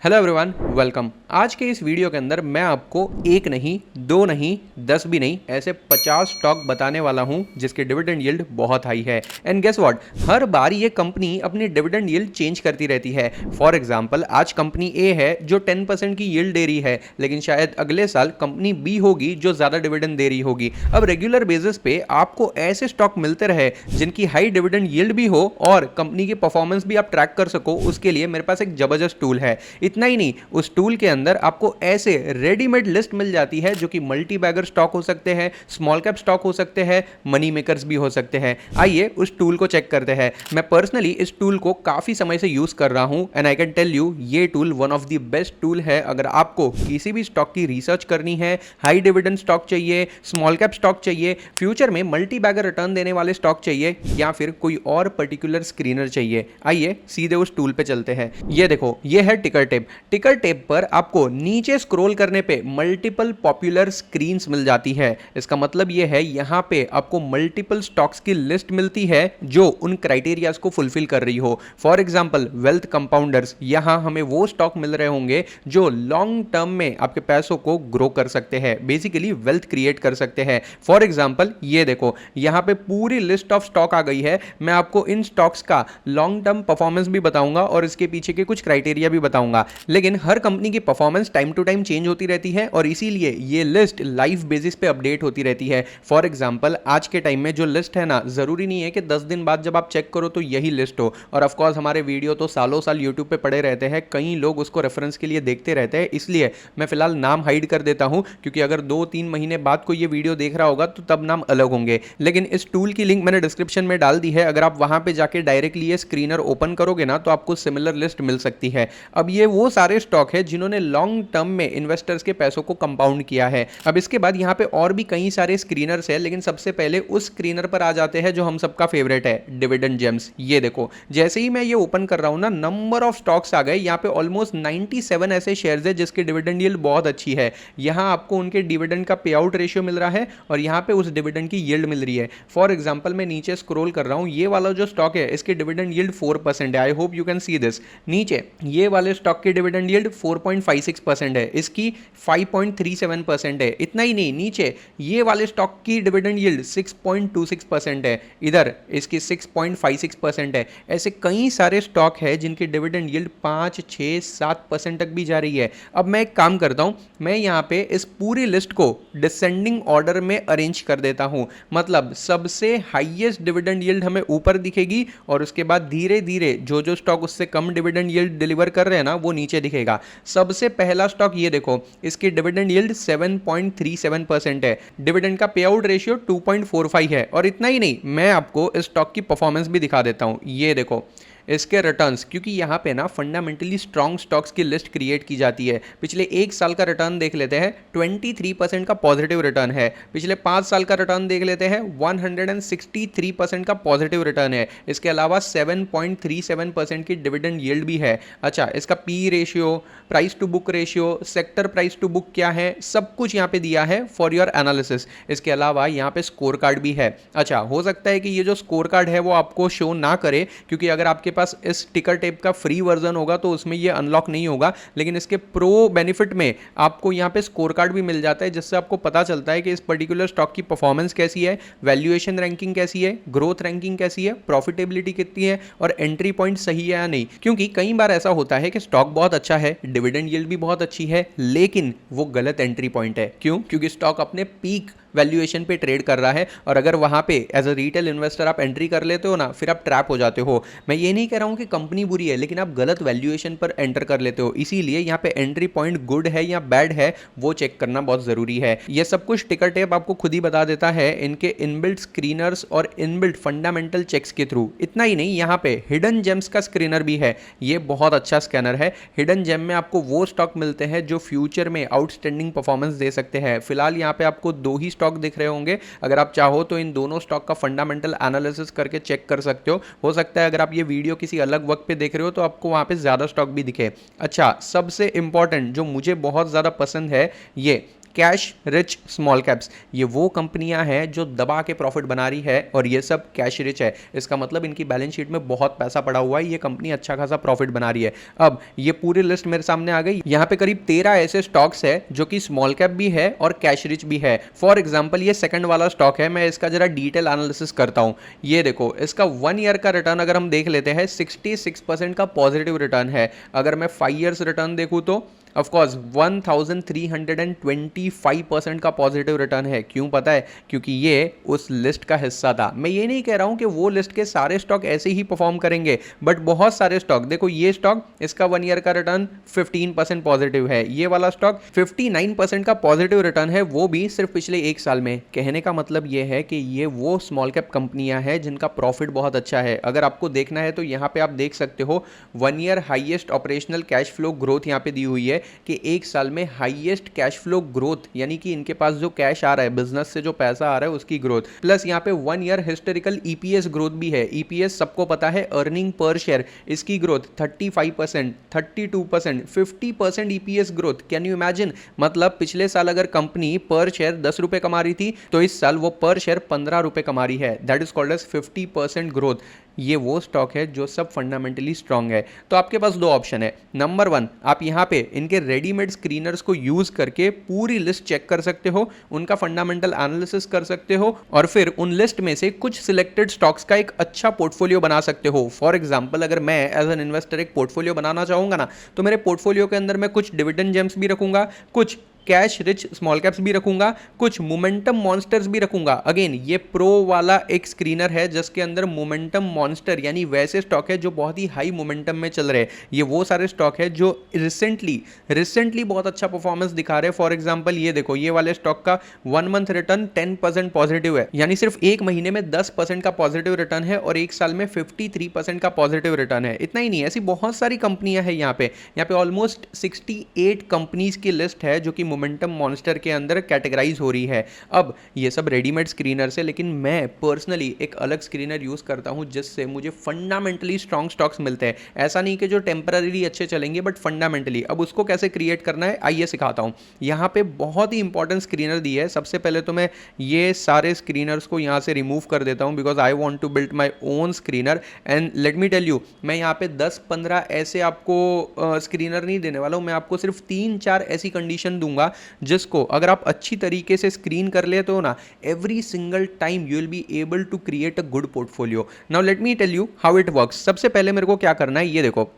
Hello everyone, welcome. आज के इस वीडियो के अंदर मैं आपको एक नहीं, दो नहीं, 10 भी नहीं, ऐसे 50 स्टॉक बताने वाला हूं जिसके डिविडेंड यील्ड बहुत हाई है। एंड गेस व्हाट, हर बार ये कंपनी अपनी डिविडेंड यील्ड चेंज करती रहती है। फॉर एग्जांपल, आज कंपनी ए है जो 10% की यील्ड दे रही है, लेकिन शायद अगले साल कंपनी बी होगी जो ज़्यादा डिविडेंड दे रही होगी। अब रेगुलर बेसिस पे आपको ऐसे स्टॉक मिलते रहे जिनकी हाई डिविडेंड यील्ड भी हो और कंपनी की परफॉर्मेंस भी आप ट्रैक कर सको, उसके लिए मेरे पास एक जबरदस्त टूल है। इतना ही नहीं, उस टूल के अंदर आपको ऐसे रेडीमेड लिस्ट मिल जाती है जो कि मल्टी बैगर स्टॉक हो सकते हैं, स्मॉल कैप स्टॉक हो सकते हैं, मनी मेकर्स भी हो सकते हैं। आइए उस टूल को चेक करते हैं। मैं पर्सनली इस टूल को काफी समय से यूज कर रहा हूं and I can tell you ये tool one of the best tool है अगर आपको किसी भी स्टॉक की रिसर्च करनी है, हाई डिविडेंड स्टॉक चाहिए, स्मॉल कैप स्टॉक चाहिए, फ्यूचर में मल्टी बैगर रिटर्न देने वाले स्टॉक चाहिए, या फिर कोई और पर्टिकुलर स्क्रीनर चाहिए। आइए सीधे उस टूल पे चलते हैं। ये देखो, ये है टिकर टेप। टिकर टेप पर आपको नीचे स्क्रॉल करने पे मल्टीपल पॉपुलर स्क्रीन्स मिल जाती है। इसका मतलब ये है यहां पे आपको मल्टीपल स्टॉक्स की लिस्ट मिलती है जो उन क्राइटेरियाज को फुलफिल कर रही हो। फॉर एग्जांपल, वेल्थ कंपाउंडर्स, यहां हमें वो स्टॉक मिल रहे होंगे जो लॉन्ग टर्म में आपके पैसों को ग्रो कर सकते हैं, बेसिकली वेल्थ क्रिएट कर सकते हैं। फॉर एग्जांपल, ये देखो, यहां पे पूरी लिस्ट ऑफ स्टॉक आ गई है। मैं आपको इन स्टॉक्स का लॉन्ग टर्म परफॉर्मेंस भी बताऊंगा और इसके पीछे के कुछ क्राइटेरिया भी बताऊंगा। लेकिन हर कंपनी की performance time to time change होती रहती है और इसीलिए ये लिस्ट लाइव बेसिस पे अपडेट होती रहती है। फॉर एग्जांपल, आज के टाइम में जो लिस्ट है ना, जरूरी नहीं है कि 10 दिन बाद जब आप चेक करो तो यही लिस्ट हो। और ऑफ कोर्स हमारे वीडियो तो सालों साल यूट्यूब पे पड़े रहते हैं, कई लोग उसको रेफरेंस के लिए देखते रहते हैं, इसलिए मैं फिलहाल नाम हाइड कर देता हूं, क्योंकि अगर 2-3 महीने बाद कोई ये वीडियो देख रहा होगा तो तब नाम अलग होंगे। लेकिन इस टूल की लिंक मैंने डिस्क्रिप्शन में डाल दी है, अगर आप वहां पे जाके डायरेक्टली ये स्क्रीनर ओपन करोगे ना तो आपको सिमिलर लिस्ट मिल सकती है। अब ये वो सारे स्टॉक है जिन्होंने लॉन्ग टर्म में इन्वेस्टर्स के पैसों को कंपाउंड किया है। अब इसके बाद यहाँ पे और भी कई सारे स्क्रीनर्स है, लेकिन सबसे पहले उस स्क्रीनर पर आ जाते हैं जो हम सबका फेवरेट है, डिविडेंड जेम्स। ये देखो, जैसे ही मैं ये ओपन कर रहा हूं ना, नंबर ऑफ स्टॉक्स आ गए। यहाँ पे ऑलमोस्ट 97 ऐसे शेयर्स है जिसकी डिविडेंड यील्ड बहुत अच्छी है। यहाँ आपको उनके डिविडेंड का पे आउट रेशियो मिल रहा है और यहाँ पे उस डिविडेंड की यील्ड मिल रही है। फॉर एग्जाम्पल, मैं नीचे स्क्रोल कर रहा हूँ, ये वाला जो स्टॉक है इसकी डिविडेंड यील्ड 4% है। I hope you can see this. नीचे ये वाले स्टॉक की डिविडेंड यील्ड 4.56% है, इसकी 5.37% है। इतना ही नहीं, नीचे ये वाले स्टॉक की डिविडेंड यील्ड 6.26% है, इधर इसकी 6.56% है। ऐसे कई सारे स्टॉक है जिनकी डिविडेंड यील्ड 5, 6, 7% तक भी जा रही है। अब मैं एक काम करता हूं, मैं यहां पे इस पूरी लिस्ट को डिसेंडिंग ऑर्डर में अरेंज कर देता हूं। मतलब सबसे हाईएस्ट डिविडेंड यील्ड हमें ऊपर दिखेगी और उसके बाद धीरे धीरे जो जो स्टॉक उससे कम डिविडेंड यील्ड डिलीवर कर रहे हैं ना, वो नीचे दिखेगा। सबसे पहला स्टॉक ये देखो, इसकी डिविडेंड यील्ड 7.37% है, डिविडेंड का पे आउट रेशियो 2.45 है। और इतना ही नहीं, मैं आपको इस स्टॉक की परफॉर्मेंस भी दिखा देता हूं। ये देखो इसके रिटर्न्स, क्योंकि यहाँ पे ना फंडामेंटली स्ट्रॉन्ग स्टॉक्स की लिस्ट क्रिएट की जाती है। पिछले एक साल का रिटर्न देख लेते हैं, 23% का पॉजिटिव रिटर्न है। पिछले 5 साल का रिटर्न देख लेते हैं, 163% का पॉजिटिव रिटर्न है। इसके अलावा 7.37% की डिविडेंड यील्ड भी है। अच्छा, इसका P ratio, price to book ratio, sector price to book क्या है, सब कुछ यहाँ पे दिया है फॉर योर एनालिसिस। इसके अलावा यहाँ पे स्कोर कार्ड भी है। अच्छा, हो सकता है कि ये जो स्कोर कार्ड है वो आपको शो ना करे, क्योंकि अगर आपके पास इस टिकर टेप का फ्री वर्जन होगा तो उसमें ये अनलॉक नहीं होगा, लेकिन इसके प्रो बेनिफिट में आपको यहाँ पे स्कोर कार्ड भी मिल जाता है, जिससे आपको पता चलता है कि इस पर्टिकुलर स्टॉक की परफॉर्मेंस कैसी है, वैल्यूएशन रैंकिंग कैसी है, ग्रोथ रैंकिंग कैसी है, प्रॉफिटेबिलिटी कितनी है और एंट्री पॉइंट सही है या नहीं। क्योंकि कई बार ऐसा होता है कि स्टॉक बहुत अच्छा है, डिविडेंड यील्ड भी बहुत अच्छी है, लेकिन वो गलत एंट्री पॉइंट है। क्यों? क्योंकि स्टॉक अपने पीक वैल्यूएशन पे ट्रेड कर रहा है और अगर वहां पे एज अ रिटेल इन्वेस्टर आप एंट्री कर लेते हो ना, फिर आप ट्रैप हो जाते हो। मैं ये नहीं कह रहा हूं कि कंपनी बुरी है, लेकिन आप गलत वैल्यूएशन पर एंटर कर लेते हो। इसीलिए यहाँ पे एंट्री पॉइंट गुड है या बैड है वो चेक करना बहुत जरूरी है। ये सब कुछ टिकर टेप आपको खुद ही बता देता है इनके इनबिल्ट स्क्रीनर्स और इनबिल्ट फंडामेंटल चेक्स के थ्रू। इतना ही नहीं, यहाँ पे हिडन जेम्स का स्क्रीनर भी है। ये बहुत अच्छा स्कैनर है। हिडन जेम में आपको वो स्टॉक मिलते हैं जो फ्यूचर में आउटस्टैंडिंग परफॉर्मेंस दे सकते हैं। फिलहाल यहाँ पे आपको 2 ही स्टॉक दिख रहे होंगे। अगर आप चाहो तो इन दोनों स्टॉक का फंडामेंटल एनालिसिस करके चेक कर सकते हो सकता है अगर आप ये वीडियो किसी अलग वक्त पे देख रहे हो तो आपको वहां पे ज्यादा स्टॉक भी दिखे। अच्छा, सबसे इंपॉर्टेंट जो मुझे बहुत ज्यादा पसंद है, ये कैश रिच स्मॉल कैप्स, ये वो कंपनियां हैं जो दबा के प्रॉफिट बना रही है और ये सब कैश रिच है। इसका मतलब इनकी बैलेंस शीट में बहुत पैसा पड़ा हुआ है, ये कंपनी अच्छा खासा प्रॉफिट बना रही है। अब ये पूरी लिस्ट मेरे सामने आ गई। यहाँ पे करीब 13 ऐसे स्टॉक्स है जो कि स्मॉल कैप भी है और कैश रिच भी है। फॉर एग्जांपल ये सेकंड वाला स्टॉक है, मैं इसका जरा डिटेल एनालिसिस करता हूँ। ये देखो, इसका 1 ईयर का रिटर्न अगर हम देख लेते हैं 66% का पॉजिटिव रिटर्न है। अगर मैं 5 ईयर्स रिटर्न देखूँ तो ऑफकोर्स 1325% का पॉजिटिव रिटर्न है। क्यों पता है? क्योंकि ये उस लिस्ट का हिस्सा था। मैं ये नहीं कह रहा हूं कि वो लिस्ट के सारे स्टॉक ऐसे ही परफॉर्म करेंगे, बट बहुत सारे स्टॉक देखो, ये स्टॉक इसका 1 ईयर का रिटर्न 15% पॉजिटिव है। ये वाला स्टॉक 59% का पॉजिटिव रिटर्न है, वो भी सिर्फ पिछले 1 साल में। कहने का मतलब ये है कि ये वो स्मॉल कैप कंपनियां हैं जिनका प्रॉफिट बहुत अच्छा है। अगर आपको देखना है तो यहां पे आप देख सकते हो 1 year highest operational cash flow growth यहां पे दी हुई है कि 1 साल में हाईएस्ट कैश फ्लो ग्रोथ, यानी कि इनके पास जो कैश आ रहा है, बिजनेस से जो पैसा आ रहा है उसकी ग्रोथ, प्लस यहाँ पे 1 ईयर हिस्टोरिकल ईपीएस ग्रोथ भी है। ईपीएस सबको पता है, अर्निंग पर शेयर, इसकी growth 35%, 32%, 50% EPS growth. Can you imagine? मतलब पिछले साल अगर कंपनी पर शेयर 10 रुपए कमा रही थी तो इस साल वो पर शेयर 15 रुपए कमा रही है। That is called as 50% growth. ये वो स्टॉक है जो सब फंडामेंटली स्ट्रांग है। तो आपके पास 2 ऑप्शन है। नंबर 1, आप यहाँ पे इनके रेडीमेड स्क्रीनर्स को यूज करके पूरी लिस्ट चेक कर सकते हो, उनका फंडामेंटल एनालिसिस कर सकते हो और फिर उन लिस्ट में से कुछ सिलेक्टेड स्टॉक्स का एक अच्छा पोर्टफोलियो बना सकते हो। फॉर एग्जांपल, अगर मैं एज एन इन्वेस्टर एक पोर्टफोलियो बनाना चाहूंगा ना, तो मेरे पोर्टफोलियो के अंदर मैं कुछ डिविडेंड जेम्स भी रखूंगा, कुछ कैश रिच स्मॉल कैप्स भी रखूंगा, कुछ मोमेंटम मॉन्स्टर्स भी रखूंगा। अगेन ये प्रो वाला एक स्क्रीनर है जिसके अंदर मोमेंटम मॉन्स्टर यानी वैसे स्टॉक है जो बहुत ही हाई मोमेंटम में चल रहे हैं। ये वो सारे स्टॉक है जो रिसेंटली बहुत अच्छा परफॉर्मेंस दिखा रहे हैं। फॉर एग्जांपल ये देखो, ये वाले स्टॉक का 1 मंथ रिटर्न 10% पॉजिटिव है, यानी सिर्फ 1 महीने में 10% का पॉजिटिव रिटर्न है और 1 साल में 53% का पॉजिटिव रिटर्न है। इतना ही नहीं, ऐसी बहुत सारी कंपनियां हैं यहाँ पे ऑलमोस्ट 68 कंपनीज की लिस्ट है जो कि मोमेंटम मॉन्स्टर के अंदर कैटेगराइज हो रही है। अब ये सब रेडीमेड स्क्रीनर से, लेकिन मैं पर्सनली एक अलग स्क्रीनर यूज करता हूं जिससे मुझे फंडामेंटली स्ट्रॉन्ग स्टॉक्स मिलते हैं। ऐसा नहीं कि जो टेम्पररी अच्छे चलेंगे, बट फंडामेंटली। अब उसको कैसे क्रिएट करना है आइए सिखाता हूं। यहां पे बहुत ही इंपॉर्टेंट स्क्रीनर दी है। सबसे पहले तो मैं ये सारे स्क्रीनर्स को यहां से रिमूव कर देता हूं because I want to build my own screener. And let me tell you, मैं यहाँ पे 10-15 ऐसे आपको स्क्रीनर नहीं देने वाला हूं। मैं आपको सिर्फ 3-4 ऐसी कंडीशन दूंगा जिसको अगर आप अच्छी तरीके से स्क्रीन कर लेते हो ना, every single time you will be able to create a good portfolio. Now let me tell you how it works. सबसे पहले मेरे को क्या करना है, ये देखो,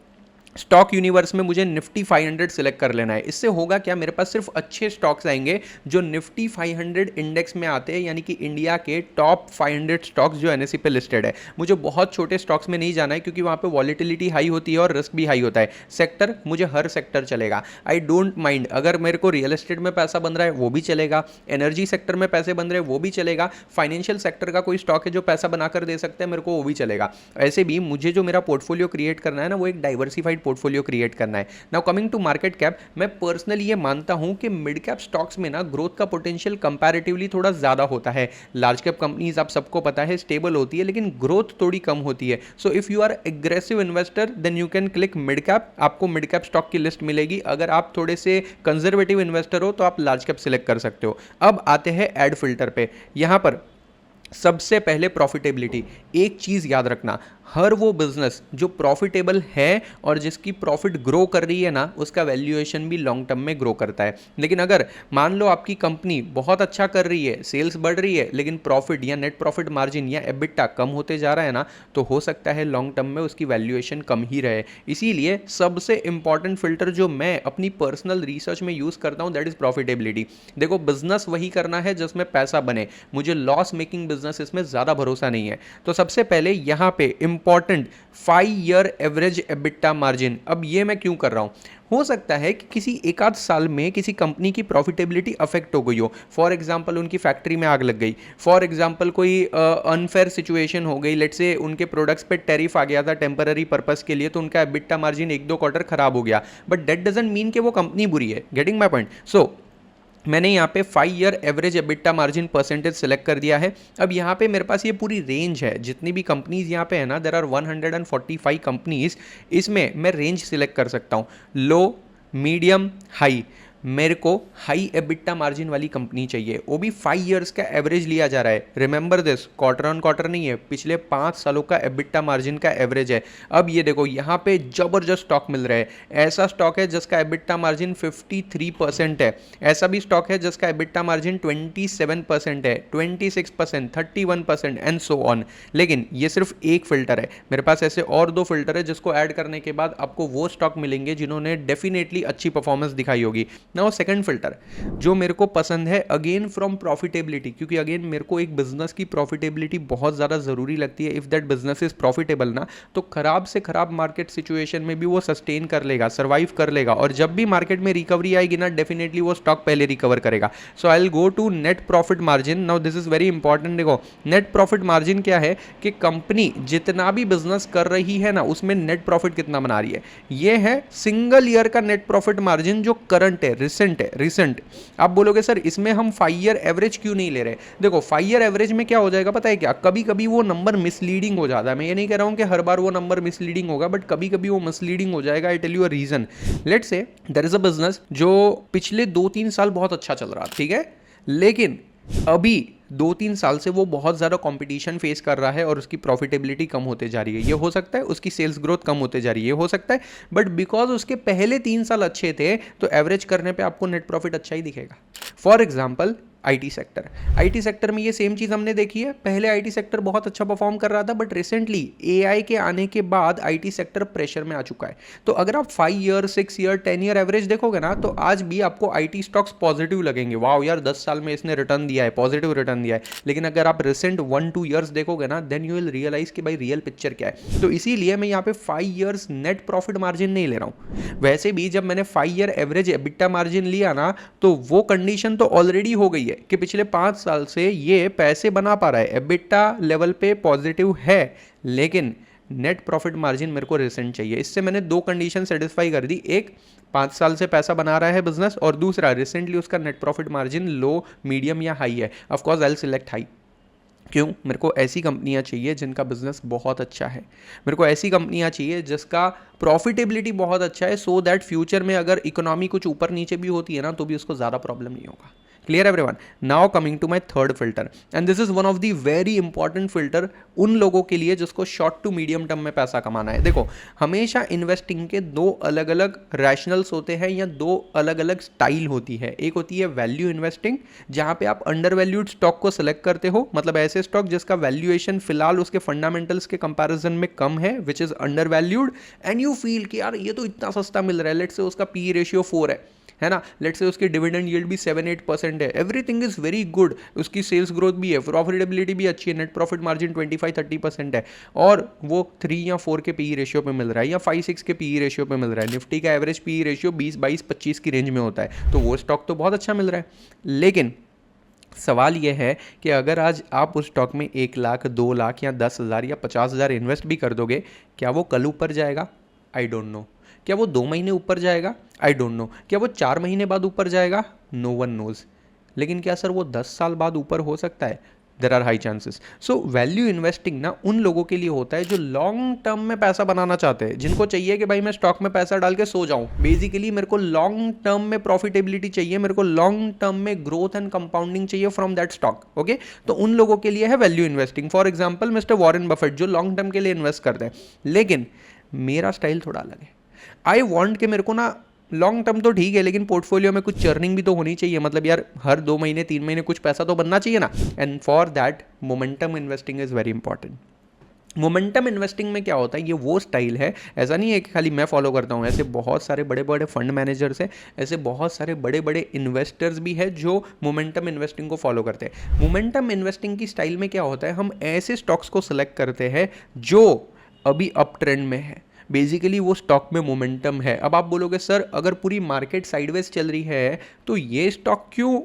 स्टॉक यूनिवर्स में मुझे निफ्टी 500 सिलेक्ट कर लेना है। इससे होगा क्या, मेरे पास सिर्फ अच्छे स्टॉक्स आएंगे जो निफ्टी 500 इंडेक्स में आते हैं, यानी कि इंडिया के टॉप 500 स्टॉक्स जो एनएसई पे लिस्टेड है। मुझे बहुत छोटे स्टॉक्स में नहीं जाना है क्योंकि वहाँ पे वॉलेटिलिटी हाई होती है और रिस्क भी हाई होता है। सेक्टर, मुझे हर सेक्टर चलेगा, आई डोंट माइंड। अगर मेरे को रियल एस्टेट में पैसा बन रहा है वो भी चलेगा, एनर्जी सेक्टर में पैसे बन रहे हैं वो भी चलेगा, फाइनेंशियल सेक्टर का कोई स्टॉक है जो पैसा बनाकर दे सकता है मेरे को, वो भी चलेगा। ऐसे भी मुझे जो मेरा पोर्टफोलियो क्रिएट करना है ना, वो एक डाइवर्सिफाइड पोर्टफोलियो क्रिएट करना है। Now coming to market cap, मैं पर्सनली ये मानता हूं कि मिड कैप स्टॉक्स में ना ग्रोथ का पोटेंशियल कंपैरेटिवली थोड़ा ज्यादा होता है। लार्ज कैप कंपनीज आप सबको पता है स्टेबल होती है लेकिन ग्रोथ थोड़ी कम होती है। So if you are aggressive investor then you can click mid cap, आपको मिड कैप स्टॉक की लिस्ट मिलेगी। अगर आप थोड़े से कंजर्वेटिव इन्वेस्टर हो तो आप लार्ज कैप सिलेक्ट कर सकते हो। अब आते हैं एड फिल्टर पे। यहां पर सबसे पहले प्रॉफिटेबिलिटी। एक चीज याद रखना, हर वो बिजनेस जो प्रॉफिटेबल है और जिसकी प्रॉफिट ग्रो कर रही है ना, उसका वैल्यूएशन भी लॉन्ग टर्म में ग्रो करता है। लेकिन अगर मान लो आपकी कंपनी बहुत अच्छा कर रही है, सेल्स बढ़ रही है, लेकिन प्रॉफिट या नेट प्रॉफिट मार्जिन या एबिटा कम होते जा रहा है ना, तो हो सकता है लॉन्ग टर्म में उसकी वैल्यूएशन कम ही रहे। इसीलिए सबसे इंपॉर्टेंट फिल्टर जो मैं अपनी पर्सनल रिसर्च में यूज करता हूं दैट इज प्रॉफिटेबिलिटी। देखो, बिजनेस वही करना है जिसमें पैसा बने, मुझे लॉस मेकिंग बिजनेस इसमें ज्यादा भरोसा नहीं है। तो सबसे पहले यहां पे important 5 year average EBITDA margin. अब ये मैं क्यों कर रहा हूं, हो सकता है कि किसी एक आध साल में किसी कंपनी की प्रॉफिटेबिलिटी अफेक्ट हो गई हो। फॉर एग्जांपल उनकी फैक्ट्री में आग लग गई, फॉर एग्जांपल कोई अनफेयर सिचुएशन हो गई, लेट्स से उनके प्रोडक्ट्स पे टैरिफ आ गया था टेम्पररी पर्पस के लिए, तो उनका एबिटा मार्जिन 1-2 क्वार्टर खराब हो गया, बट दैट डजंट मीन कि वो कंपनी बुरी है। Getting my point? सो मैंने यहाँ पे 5 year average EBITDA margin percentage select कर दिया है। अब यहाँ पे मेरे पास ये पूरी रेंज है, जितनी भी कंपनीज यहाँ पे है ना, देयर आर 145 कंपनीज। इसमें मैं रेंज सिलेक्ट कर सकता हूँ, लो, मीडियम, हाई। मेरे को हाई एबिटा मार्जिन वाली कंपनी चाहिए, वो भी 5 इयर्स का एवरेज लिया जा रहा है। Remember this, quarter on quarter नहीं है, पिछले 5 सालों का एबिटा मार्जिन का एवरेज है। अब ये देखो यहाँ पे जबरदस्त स्टॉक मिल रहा है। ऐसा स्टॉक है जिसका एबिटा मार्जिन 53% है, ऐसा भी स्टॉक है जिसका एबिटा मार्जिन 27% है, 26%, 31% एंड सो ऑन। लेकिन ये सिर्फ एक फिल्टर है, मेरे पास ऐसे और 2 फिल्टर है जिसको ऐड करने के बाद आपको वो स्टॉक मिलेंगे जिन्होंने डेफिनेटली अच्छी परफॉर्मेंस दिखाई होगी। नाउ सेकंड फिल्टर जो मेरे को पसंद है, अगेन फ्रॉम प्रॉफिटेबिलिटी, क्योंकि अगेन मेरे को एक बिजनेस की प्रॉफिटेबिलिटी बहुत ज़्यादा ज़रूरी लगती है। If that business is profitable ना, तो खराब से खराब मार्केट सिचुएशन में भी वो सस्टेन कर लेगा, सर्वाइव कर लेगा, और जब भी मार्केट में रिकवरी आएगी ना, डेफिनेटली वो स्टॉक पहले रिकवर करेगा। So I will go to net profit margin. Now this is very important. देखो नेट प्रॉफिट मार्जिन क्या है कि कंपनी जितना भी बिजनेस कर रही है ना, उसमें नेट प्रॉफिट कितना बना रही है। ये है सिंगल ईयर का नेट प्रॉफिट मार्जिन जो करंट है, रिसेंट। आप बोलोगे सर इसमें हम 5 ईयर एवरेज क्यों नहीं ले रहे? देखो 5 ईयर एवरेज में क्या हो जाएगा पता है क्या, कभी कभी वो नंबर मिसलीडिंग हो जाता है। मैं ये नहीं कह रहा हूं कि हर बार वो नंबर मिसलीडिंग होगा, बट कभी कभी वो मिसलीडिंग हो जाएगा। I tell you a reason. Let's say there is a business जो पिछले 2-3 साल बहुत अच्छा चल रहा, ठीक है, लेकिन अभी 2-3 साल से वो बहुत ज़्यादा कंपटीशन फेस कर रहा है और उसकी प्रॉफिटेबिलिटी कम होते जा रही है। ये हो सकता है उसकी सेल्स ग्रोथ कम होते जा रही है, ये हो सकता है, बट बिकॉज उसके पहले 3 साल अच्छे थे तो एवरेज करने पे आपको नेट प्रॉफिट अच्छा ही दिखेगा। फॉर एग्जाम्पल आईटी सेक्टर में ये सेम चीज़ हमने देखी है। पहले आईटी सेक्टर बहुत अच्छा परफॉर्म कर रहा था, बट रिसेंटली एआई के आने के बाद आईटी सेक्टर प्रेशर में आ चुका है। तो अगर आप 5 ईयर, 6 ईयर, 10 ईयर एवरेज देखोगे ना, तो आज भी आपको आईटी स्टॉक्स पॉजिटिव लगेंगे। वाओ यार, 10 साल में इसने रिटर्न दिया है, पॉजिटिव रिटर्न दिया है। लेकिन अगर आप रिसेंट 1-2 ईयर्स देखोगे ना, देन यू विल रियलाइज कि भाई रियल पिक्चर क्या है। तो इसीलिए मैं यहाँ पे 5 ईयर्स नेट प्रॉफिट मार्जिन नहीं ले रहा हूँ। वैसे भी जब मैंने 5 ईयर एवरेज एबिटा मार्जिन लिया ना, तो वो कंडीशन तो ऑलरेडी हो गई है कि पिछले 5 साल से ये पैसे बना पा रहा है, एबिटा लेवल पे पॉजिटिव है, लेकिन नेट प्रॉफिट मार्जिन मेरे को रिसेंट चाहिए। इससे मैंने 2 कंडीशन सेटिस्फाई कर दी। एक, 5 साल से पैसा बना रहा है बिजनेस, और दूसरा रिसेंटली उसका net profit margin low, medium या हाई है। Of course I will select high. क्यों? मेरे को ऐसी कंपनियां चाहिए जिनका बिजनेस बहुत अच्छा है, मेरे को ऐसी कंपनियां चाहिए जिसका प्रॉफिटेबिलिटी बहुत अच्छा है, सो दैट फ्यूचर में अगर इकोनॉमी कुछ ऊपर नीचे भी होती है ना, तो भी उसको ज़्यादा प्रॉब्लम नहीं होगा। Clear everyone? Now coming to my third filter, and this is one of the very important filter उन लोगों के लिए जिसको शॉर्ट टू मीडियम टर्म में पैसा कमाना है। देखो हमेशा इन्वेस्टिंग के 2 अलग अलग रैशनल्स होते हैं या 2 अलग अलग स्टाइल होती है। एक होती है वैल्यू इन्वेस्टिंग, जहां पे आप अंडर वैल्यूड स्टॉक को सिलेक्ट करते हो, मतलब ऐसे स्टॉक जिसका वैल्यूएशन फिलहाल उसके फंडामेंटल्स के कंपैरिजन में कम है, which is under valued, and you feel कि यार ये तो इतना सस्ता मिल रहा है। लेट्स से उसका पी रेशियो 4 है ना, लेट्स से उसकी डिविडेंड यील्ड भी 7-8% है, एवरीथिंग इज वेरी गुड, उसकी सेल्स ग्रोथ भी है, प्रॉफिटेबिलिटी भी अच्छी है, नेट प्रॉफिट मार्जिन 25-30% है, और वो 3 या 4 के पीई रेशियो पे मिल रहा है या 5-6 के पीई रेशियो पे मिल रहा है। निफ्टी का एवरेज पीई रेशियो 20-22-25 की रेंज में होता है, तो वो स्टॉक तो बहुत अच्छा मिल रहा है। लेकिन सवाल यह है कि अगर आज आप उस स्टॉक में 1 लाख, 2 लाख या 10,000 या 50,000 इन्वेस्ट भी कर दोगे, क्या वो कल ऊपर जाएगा? I don't know. क्या वो 2 महीने ऊपर जाएगा? I don't know. क्या वो 4 महीने बाद ऊपर जाएगा? No one knows. लेकिन क्या सर वो 10 साल बाद ऊपर हो सकता है? There are high chances. So value investing ना उन लोगों के लिए होता है जो लॉन्ग टर्म में पैसा बनाना चाहते हैं, जिनको चाहिए कि भाई मैं स्टॉक में पैसा डाल के सो जाऊं। बेसिकली मेरे को लॉन्ग टर्म में प्रॉफिटेबिलिटी चाहिए, मेरे को लॉन्ग टर्म में ग्रोथ एंड कंपाउंडिंग चाहिए फ्रॉम दैट स्टॉक। ओके, तो उन लोगों के लिए है value investing. For example mister Warren Buffett जो लॉन्ग टर्म के लिए इन्वेस्ट करते हैं, लेकिन मेरा स्टाइल थोड़ा अलग है। आई वॉन्ट कि मेरे को ना लॉन्ग टर्म तो ठीक है, लेकिन पोर्टफोलियो में कुछ चर्निंग भी तो होनी चाहिए। मतलब यार हर 2 महीने 3 महीने कुछ पैसा तो बनना चाहिए ना। And for that momentum investing is very important. Momentum investing में क्या होता है, ये वो स्टाइल है, ऐसा नहीं है कि खाली मैं फॉलो करता हूँ, ऐसे बहुत सारे बड़े बड़े फंड मैनेजर्स हैं, ऐसे बहुत सारे बड़े बड़े इन्वेस्टर्स भी हैं जो मोमेंटम इन्वेस्टिंग को फॉलो करते हैं। मोमेंटम इन्वेस्टिंग की स्टाइल में क्या होता है, हम ऐसे स्टॉक्स को सिलेक्ट करते हैं जो अभी अप ट्रेंड में है। बेसिकली वो स्टॉक में मोमेंटम है। अब आप बोलोगे सर अगर पूरी मार्केट साइडवेज चल रही है तो ये स्टॉक क्यों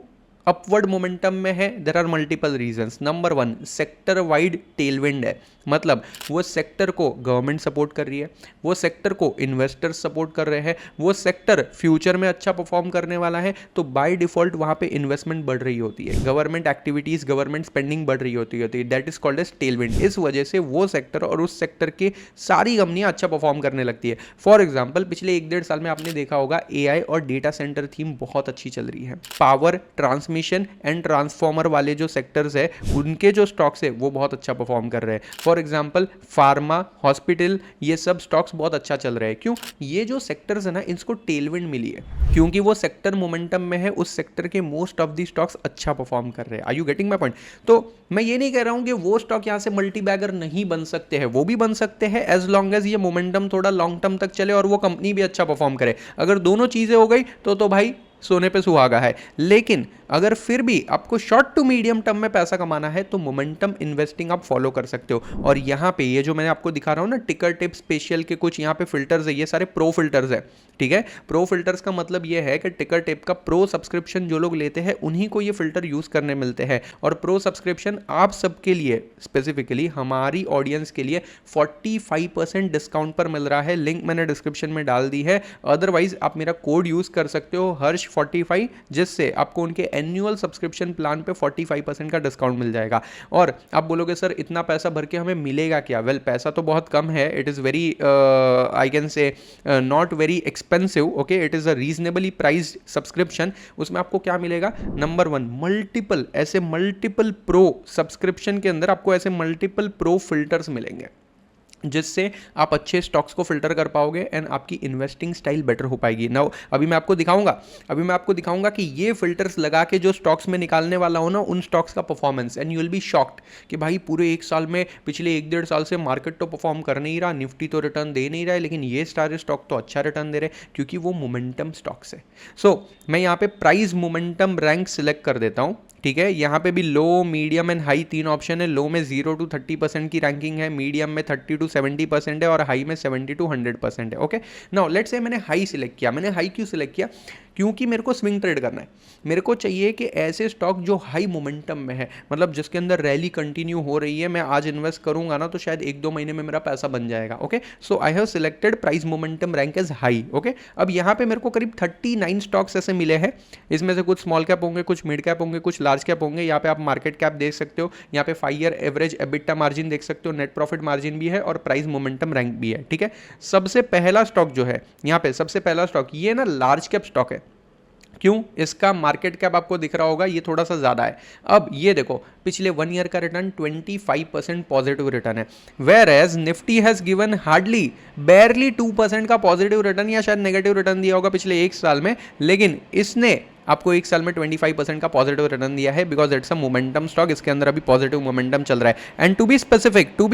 अपवर्ड मोमेंटम में है, there are multiple reasons. Number 1, sector wide tailwind है, मतलब वो सेक्टर को गवर्नमेंट सपोर्ट कर रही है, वो सेक्टर को इन्वेस्टर्स सपोर्ट कर रहे हैं, वो सेक्टर फ्यूचर में अच्छा परफॉर्म करने वाला है, तो बाय डिफॉल्ट वहां पे इन्वेस्टमेंट बढ़ रही होती है, गवर्नमेंट एक्टिविटीज, गवर्नमेंट स्पेंडिंग बढ़ रही होती है, that is called as tailwind. इस वजह से वो सेक्टर और उस सेक्टर की सारी कंपनियां अच्छा परफॉर्म करने लगती है। फॉर एग्जाम्पल पिछले 1-1.5 साल में आपने देखा होगा AI और डेटा सेंटर थीम बहुत अच्छी चल रही है। पावर, ट्रांसमिशन एंड ट्रांसफॉर्मर वाले जो सेक्टर्स है उनके जो स्टॉक्स है वो बहुत अच्छा परफॉर्म कर रहे हैं। फॉर एग्जाम्पल फार्मा, हॉस्पिटल, ये सब स्टॉक्स बहुत अच्छा चल रहे हैं। क्यों? ये जो सेक्टर्स है ना, इसको टेलविंड मिली है क्योंकि वो सेक्टर मोमेंटम में है, उस सेक्टर के मोस्ट ऑफ दी स्टॉक्स अच्छा परफॉर्म कर रहे हैं। Are you getting my point? तो मैं ये नहीं कह रहा हूं कि वो स्टॉक यहां से मल्टी बैगर नहीं बन सकते हैं, वो भी बन सकते हैं एज लॉन्ग एज ये मोमेंटम थोड़ा लॉन्ग टर्म तक चले और वो कंपनी भी अच्छा परफॉर्म करे। अगर दोनों चीजें हो गई तो भाई सोने पे सुहागा है। लेकिन अगर फिर भी आपको शॉर्ट टू मीडियम टर्म में पैसा कमाना है तो मोमेंटम इन्वेस्टिंग आप फॉलो कर सकते हो। और यहाँ पे ये जो मैंने आपको दिखा रहा हूँ ना, टिकर टिप स्पेशल के कुछ यहाँ पे फिल्टर्स है, ये सारे प्रो फिल्टर्स है, ठीक है। प्रो फिल्टर्स का मतलब ये है कि टिकर टिप का प्रो सब्सक्रिप्शन जो लोग लेते हैं उन्हीं को ये फिल्टर यूज करने मिलते हैं। और प्रो सब्सक्रिप्शन आप सबके लिए, स्पेसिफिकली हमारी ऑडियंस के लिए 45% डिस्काउंट पर मिल रहा है। लिंक मैंने डिस्क्रिप्शन में डाल दी है। अदरवाइज आप मेरा कोड यूज कर सकते हो हर्ष45, जिससे आपको उनके एनुअल सब्सक्रिप्शन प्लान पे 45% का डिस्काउंट मिल जाएगा। और आप बोलोगे सर इतना पैसा भर के हमें मिलेगा क्या? वेल, पैसा तो बहुत कम है, it is very I can say not very expensive, okay, it is a reasonably priced subscription. उसमें आपको क्या मिलेगा? नंबर 1, मल्टीपल प्रो सब्सक्रिप्शन के अंदर आपको ऐसे मल्टीपल प्रो फिल्टर्स मिलेंगे जिससे आप अच्छे स्टॉक्स को फिल्टर कर पाओगे एंड आपकी इन्वेस्टिंग स्टाइल बेटर हो पाएगी। नाउ अभी मैं आपको दिखाऊंगा कि ये फिल्टर्स लगा के जो स्टॉक्स में निकालने वाला हो ना, उन स्टॉक्स का performance, and you will be shocked कि भाई पूरे 1 साल में, पिछले 1-1.5 साल से मार्केट तो परफॉर्म कर नहीं रहा, निफ्टी तो रिटर्न दे नहीं रहा है, लेकिन ये सारे स्टॉक तो अच्छा रिटर्न दे रहे क्योंकि वो मोमेंटम स्टॉक्स है। सो मैं यहाँ पे प्राइस मोमेंटम रैंक सिलेक्ट कर देता हूँ, ठीक है। यहाँ पे भी लो, मीडियम एंड हाई 3 ऑप्शन है। लो में 0 to 30% की रैंकिंग है, मीडियम में 30 to 70% है और हाई में 70 to 100% है। ओके, नाउ लेट्स से मैंने हाई सिलेक्ट किया। मैंने हाई क्यों सिलेक्ट किया? क्योंकि मेरे को स्विंग ट्रेड करना है। मेरे को चाहिए कि ऐसे स्टॉक जो हाई मोमेंटम में है, मतलब जिसके अंदर रैली कंटिन्यू हो रही है, मैं आज इन्वेस्ट करूंगा ना तो शायद 1-2 महीने में मेरा पैसा बन जाएगा। Okay, so I have selected price momentum rank as high. Okay, अब यहाँ पे मेरे को करीब 39 स्टॉक्स ऐसे मिले हैं। इसमें से कुछ स्मॉल कैप होंगे, कुछ मिड कैप होंगे, कुछ लार्ज कैप होंगे। यहाँ पे आप मार्केट कैप देख सकते हो, यहाँ पे 5 ईयर एवरेज एबिटा मार्जिन देख सकते हो, नेट प्रॉफिट मार्जिन भी है और प्राइस मोमेंटम रैंक भी है, ठीक है। सबसे पहला स्टॉक जो है यहाँ पे, सबसे पहला स्टॉक ये ना लार्ज कैप स्टॉक है। क्यों? इसका मार्केट कैप आपको दिख रहा होगा, ये थोड़ा सा ज़्यादा है। अब ये देखो, पिछले 1 ईयर का रिटर्न 25% पॉजिटिव रिटर्न है, whereas Nifty has given hardly barely 2% का पॉजिटिव रिटर्न या शायद नेगेटिव रिटर्न दिया होगा पिछले 1 साल में, लेकिन इसने आपको 1 साल में 25% का पॉजिटिव रिटर्न दिया है because it's a momentum stock. इसके अंदर अभी पॉजिटिव मोमेंटम चल रहा है। एंड टू बी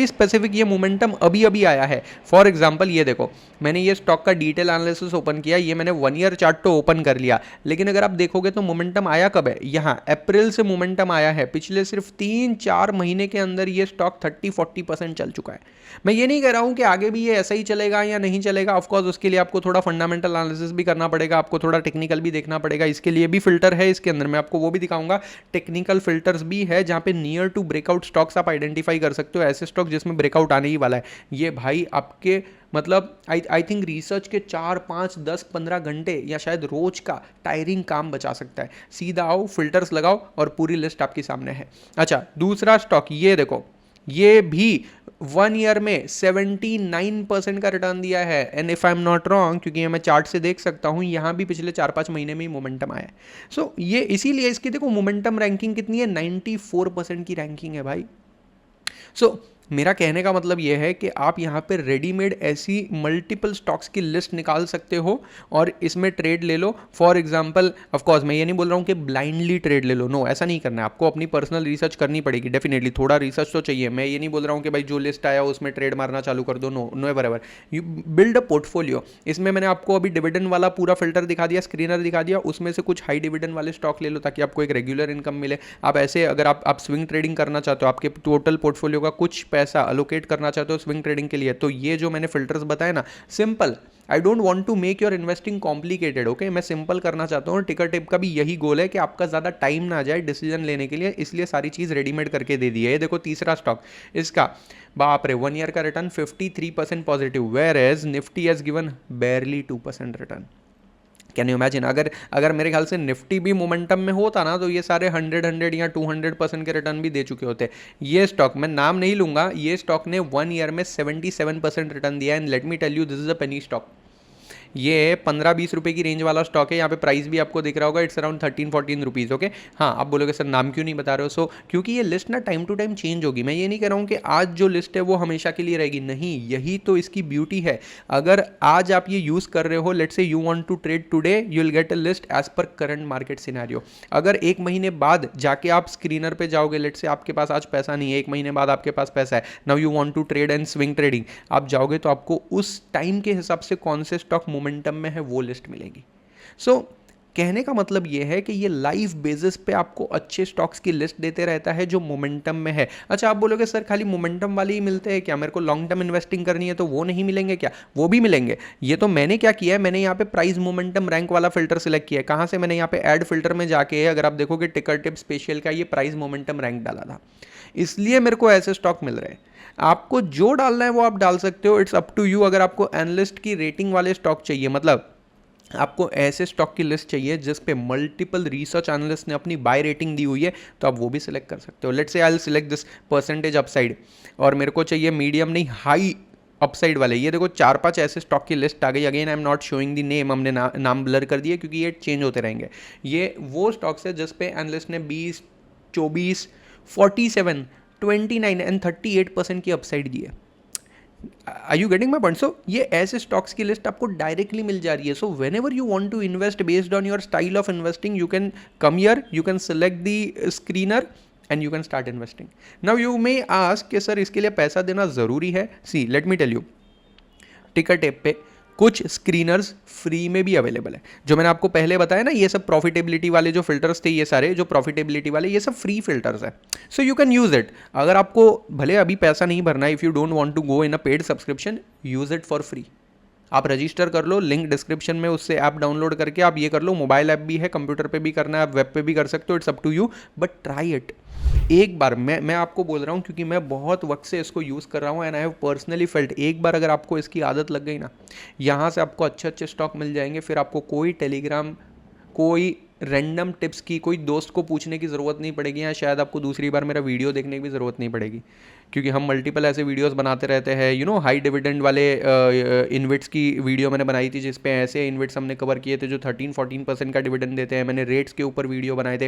स्पेसिफिक ये मोमेंटम अभी आया है। फॉर एग्जांपल ये देखो, मैंने ये स्टॉक का डिटेल एनालिसिस ओपन किया, ये मैंने 1 ईयर चार्ट तो ओपन कर लिया, लेकिन अगर आप देखोगे तो मोमेंटम आया कब है? यहाँ अप्रैल से मोमेंटम आया है। पिछले सिर्फ 3-4 महीने के अंदर ये स्टॉक 30-40% चल चुका है। मैं ये नहीं कह रहा हूँ कि आगे भी ये ऐसा ही चलेगा या नहीं चलेगा। ऑफकोर्स उसके लिए आपको थोड़ा फंडामेंटल एनालिसिस भी करना पड़ेगा, आपको थोड़ा टेक्निकल भी देखना पड़ेगा। इसके लिए भी फिल्टर है इसके अंदर, मैं आपको वो भी दिखाऊंगा। टेक्निकल फिल्टर्स भी है जहां पे नियर टू ब्रेकआउट स्टॉक्स आप आइडेंटिफाई कर सकते हो, ऐसे स्टॉक जिसमें ब्रेकआउट आने ही वाला है। ये भाई आपके मतलब आई थिंक रिसर्च के 4, 5, 10, 15 घंटे या शायद रोज का टायरिंग काम बचा सकता है। सीधा आओ, फिल्टर्स लगाओ और पूरी लिस्ट आपके सामने है। अच्छा, दूसरा स्टॉक ये देखो, ये भी 1 ईयर में 79% का रिटर्न दिया है। And if I am not wrong, क्योंकि मैं चार्ट से देख सकता हूं, यहां भी पिछले 4-5 महीने में ही मोमेंटम आया है। सो ये इसीलिए इसकी देखो मोमेंटम रैंकिंग कितनी है, 94% की रैंकिंग है भाई। सो मेरा कहने का मतलब यह है कि आप यहाँ पे रेडीमेड ऐसी मल्टीपल स्टॉक्स की लिस्ट निकाल सकते हो और इसमें ट्रेड ले लो। फॉर एग्जांपल, ऑफ कोर्स मैं ये नहीं बोल रहा हूँ कि ब्लाइंडली ट्रेड ले लो, नो, ऐसा नहीं करना है। आपको अपनी पर्सनल रिसर्च करनी पड़ेगी, डेफिनेटली थोड़ा रिसर्च तो चाहिए। मैं ये नहीं बोल रहा हूँ कि भाई जो लिस्ट आया उसमें ट्रेड मारना चालू कर दो, no, never ever. You build a portfolio. इसमें मैंने आपको अभी डिविडेंड वाला पूरा फिल्टर दिखा दिया, स्क्रीनर दिखा दिया, उसमें से कुछ हाई डिविडेंड वाले स्टॉक ले लो ताकि आपको एक रेगुलर इनकम मिले। आप ऐसे अगर आप स्विंग ट्रेडिंग करना चाहते हो, आपके टोटल पोर्टफोलियो का कुछ पैसा अलोकेट करना चाहते हो स्विंग ट्रेडिंग के लिए, तो ये जो मैंने फिल्टर्स बताए ना, simple, I don't want to make your investing complicated, okay, मैं सिंपल करना चाहता हूँ। टिकर टिप का भी यही गोल है कि आपका ज़्यादा टाइम ना जाए डिसीजन लेने के लिए, इसलिए सारी चीज़ रेडीमेड करके दे दी है। ये देखो तीसरा स्टॉक, इसका बाप रे 1 ईयर का return 53% positive, whereas Nifty has given barely 2% return. Can you imagine, अगर मेरे ख्याल से निफ्टी भी मोमेंटम में होता ना, तो ये सारे 100 या 200% के रिटर्न भी दे चुके होते। ये स्टॉक, मैं नाम नहीं लूंगा, ये स्टॉक ने 1 ईयर में 77% रिटर्न दिया। And let me tell you, this is a penny stock. ये 15-20 रुपए की रेंज वाला स्टॉक है। यहाँ पे प्राइस भी आपको दिख रहा होगा, इट्स अराउंड 13-14 रुपीज़, ओके। हाँ, आप बोलोगे सर नाम क्यों नहीं बता रहे हो? सो क्योंकि ये लिस्ट ना टाइम टू टाइम चेंज होगी। मैं ये नहीं कह रहा हूँ कि आज जो लिस्ट है वो हमेशा के लिए रहेगी, नहीं, यही तो इसकी ब्यूटी है। अगर आज आप ये यूज़ कर रहे हो, let's say you want to trade today, you will get a list as per current market scenario. अगर एक महीने बाद जाके आप स्क्रीनर पे जाओगे, लेट्स से आपके पास आज पैसा नहीं है, एक महीने बाद आपके पास पैसा है, now you want to trade and swing trading, आप जाओगे तो आपको उस टाइम के हिसाब से कौन से स्टॉक मोमेंटम में है वो लिस्ट मिलेगी। सो कहने का मतलब यह है कि ये लाइव बेसिस पे आपको अच्छे स्टॉक्स की लिस्ट देते रहता है जो मोमेंटम में है। अच्छा, आप बोलोगे सर खाली मोमेंटम वाले ही मिलते हैं क्या, मेरे को लॉन्ग टर्म इन्वेस्टिंग करनी है तो वो नहीं मिलेंगे क्या? वो भी मिलेंगे। ये तो मैंने क्या किया है, मैंने यहाँ पे प्राइस मोमेंटम रैंक वाला फिल्टर सिलेक्ट किया है। कहाँ से? मैंने यहाँ पे ऐड फिल्टर में जाके, अगर आप देखोगे टिकर टिप स्पेशल का ये प्राइस मोमेंटम रैंक डाला था, इसलिए मेरे को ऐसे स्टॉक मिल रहे हैं। आपको जो डालना है वो आप डाल सकते हो, इट्स अप टू यू। अगर आपको एनालिस्ट की रेटिंग वाले स्टॉक चाहिए, मतलब आपको ऐसे स्टॉक की लिस्ट चाहिए जिस पे मल्टीपल रिसर्च एनालिस्ट ने अपनी बाय रेटिंग दी हुई है, तो आप वो भी सिलेक्ट कर सकते हो। लेट्स से I will select this percentage upside, और मेरे को चाहिए मीडियम नहीं हाई अपसाइड वाले। ये देखो 4-5 ऐसे स्टॉक की लिस्ट आ गई। Again I am not showing the name, हमने नाम ब्लर कर दिए क्योंकि ये चेंज होते रहेंगे। ये वो स्टॉक्स है जिस पे एनालिस्ट ने 20, 24, 47, 29 एंड 38% की अपसाइड दी है। Are you getting my point? So ये ऐसे स्टॉक्स की लिस्ट आपको डायरेक्टली मिल जा रही है। So whenever you want to invest based on your style of investing, you can come here, you can select the screener and you can start investing. Now you may ask कि sir इसके लिए पैसा देना ज़रूरी है? See let me tell you, ticker tape पे कुछ screeners free में भी अवेलेबल है। जो मैंने आपको पहले बताया ना, ये सब प्रॉफिटेबिलिटी वाले जो फिल्टर्स थे, ये सारे जो प्रॉफिटेबिलिटी वाले, ये सब फ्री फिल्टर्स है। So you can use it. अगर आपको भले अभी पैसा नहीं भरना है, if you don't want to go in a paid subscription, use it for free. आप रजिस्टर कर लो, लिंक डिस्क्रिप्शन में, उससे ऐप डाउनलोड करके आप ये कर लो। मोबाइल ऐप भी है, कंप्यूटर पे भी करना है, आप वेब पे भी कर सकते हो, it's up to you, but try it एक बार। मैं आपको बोल रहा हूँ क्योंकि मैं बहुत वक्त से इसको यूज़ कर रहा हूँ and I have personally felt, एक बार अगर आपको इसकी आदत लग गई ना, यहाँ से आपको अच्छे अच्छे स्टॉक मिल जाएंगे। फिर आपको कोई टेलीग्राम, कोई रैंडम टिप्स की, कोई दोस्त को पूछने की ज़रूरत नहीं पड़ेगी, या शायद आपको दूसरी बार मेरा वीडियो देखने की भी ज़रूरत नहीं पड़ेगी, क्योंकि हम मल्टीपल ऐसे वीडियोस बनाते रहते हैं। यू नो, हाई डिविडेंड वाले इन्वेट्स की वीडियो मैंने बनाई थी, जिस पे ऐसे इन्वेट्स हमने कवर किए थे जो 13-14% का डिविडेंड देते हैं। मैंने रेट्स के ऊपर वीडियो बनाए थे,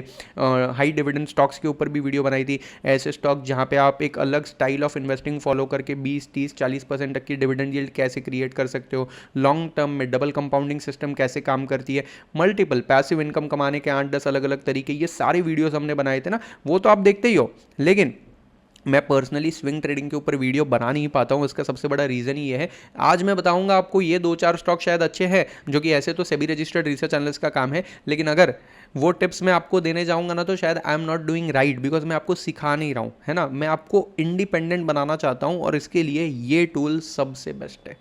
हाई डिविडेंड स्टॉक्स के ऊपर भी वीडियो बनाई थी। ऐसे स्टॉक जहाँ पे आप एक अलग स्टाइल ऑफ इन्वेस्टिंग फॉलो करके 20, 30, 40% तक की डिविडेंड यील्ड कैसे क्रिएट कर सकते हो, लॉन्ग टर्म में डबल कंपाउंडिंग सिस्टम कैसे काम करती है, मल्टीपल पैसिव इनकम कमाने के 8-10 अलग अलग तरीके, ये सारे वीडियोस हमने बनाए थे ना, वो तो आप देखते ही हो। लेकिन मैं पर्सनली स्विंग ट्रेडिंग के ऊपर वीडियो बना नहीं पाता हूँ, इसका सबसे बड़ा रीज़न ही ये है। आज मैं बताऊंगा आपको ये 2-4 स्टॉक शायद अच्छे हैं, जो कि ऐसे तो सेबी रजिस्टर्ड रिसर्च एनालिस्ट का काम है, लेकिन अगर वो टिप्स मैं आपको देने जाऊंगा ना, तो शायद I am not doing right, because मैं आपको सिखा नहीं रहा हूँ, है ना। मैं आपको इंडिपेंडेंट बनाना चाहता हूँ, और इसके लिए ये टूल सबसे बेस्ट है।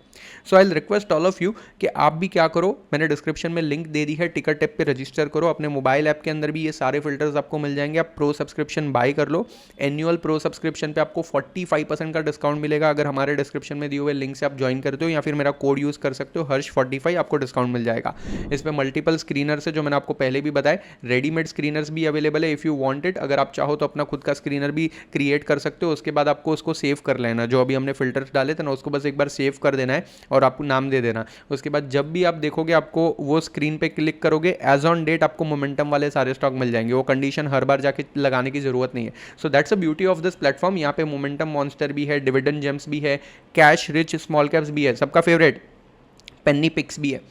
So I will request all of you कि आप भी क्या करो, मैंने डिस्क्रिप्शन में लिंक दे दी है, टिकर टिप पे रजिस्टर करो। अपने मोबाइल ऐप के अंदर भी ये सारे फिल्टर्स आपको मिल जाएंगे। आप प्रो सब्सक्रिप्शन बाय कर लो। एनुअल प्रो सब्सक्रिप्शन पे आपको 45% का डिस्काउंट मिलेगा अगर हमारे डिस्क्रिप्शन में दिए हुए लिंक से आप ज्वाइन करते हो, या फिर मेरा कोड यूज़ कर सकते हो, हर्ष 45, आपको डिस्काउंट मिल जाएगा। इस पर मल्टीपल स्क्रीनर्स है, जो मैंने आपको पहले भी बताया। रेडीमेड स्क्रीनर्स भी अवेलेबल है इफ़ यू वांट इट। अगर आप चाहो तो अपना खुद का स्क्रीनर भी क्रिएट कर सकते हो। उसके बाद आपको उसको सेव कर लेना, जो अभी हमने फिल्टर्स डाले थे ना, उसको बस एक बार सेव कर देना है और आपको नाम दे देना। उसके बाद जब भी आप देखोगे, आपको वो स्क्रीन पे क्लिक करोगे, एज ऑन डेट आपको मोमेंटम वाले सारे स्टॉक मिल जाएंगे। वो कंडीशन हर बार जाके लगाने की जरूरत नहीं है। So that's a beauty of this platform. यहाँ पे मोमेंटम मॉन्स्टर भी है, डिविडेंड जेम्स भी है, कैश रिच स्मॉल कैप्स भी है, सबका फेवरेट पेनी पिक्स भी है।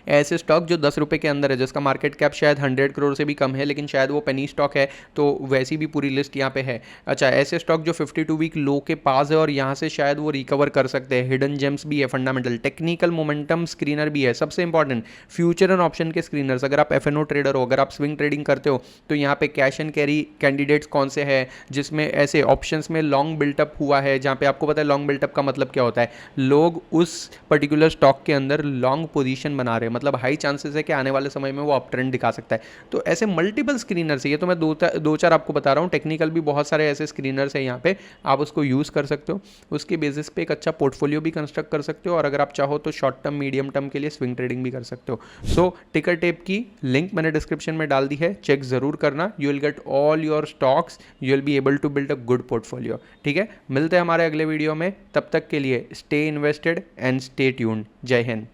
ऐसे स्टॉक जो 10 रुपये के अंदर है, जिसका मार्केट कैप शायद 100 करोड़ से भी कम है, लेकिन शायद वो पेनी स्टॉक है, तो वैसी भी पूरी लिस्ट यहाँ पे है। अच्छा, ऐसे स्टॉक जो 52 वीक लो के पास है और यहाँ से शायद वो रिकवर कर सकते हैं। हिडन जेम्स भी है, फंडामेंटल, टेक्निकल मोमेंटम स्क्रीनर भी है, सबसे इंपॉर्टेंट फ्यूचर एंड ऑप्शन के स्क्रीनर्स। अगर आप एफएनओ ट्रेडर हो, अगर आप स्विंग ट्रेडिंग करते हो, तो यहाँ पे कैश एंड कैरी कैंडिडेट्स कौन से हैं जिसमें ऐसे ऑप्शंस में लॉन्ग बिल्टअप हुआ है, जहाँ पे आपको पता है लॉन्ग बिल्टअप का मतलब क्या होता है, लोग उस पर्टिकुलर स्टॉक के अंदर लॉन्ग पोजीशन बना रहे हैं, मतलब हाई चांसेस है कि आने वाले समय में वो अप ट्रेंड दिखा सकता है। तो ऐसे मल्टीपल स्क्रीनर्स है, ये तो मैं दो चार आपको बता रहा हूँ, टेक्निकल भी बहुत सारे ऐसे स्क्रीनर्स हैं यहाँ पे, आप उसको यूज़ कर सकते हो, उसके बेसिस पे एक अच्छा पोर्टफोलियो भी कंस्ट्रक्ट कर सकते हो, और अगर आप चाहो तो शॉर्ट टर्म मीडियम टर्म के लिए स्विंग ट्रेडिंग भी कर सकते हो। सो टिकर टेप की लिंक मैंने डिस्क्रिप्शन में डाल दी है, चेक जरूर करना, you will get all your stocks, you will be able to build a good portfolio. ठीक है, मिलते हैं हमारे अगले वीडियो में, तब तक के लिए stay invested and stay tuned. जय हिंद।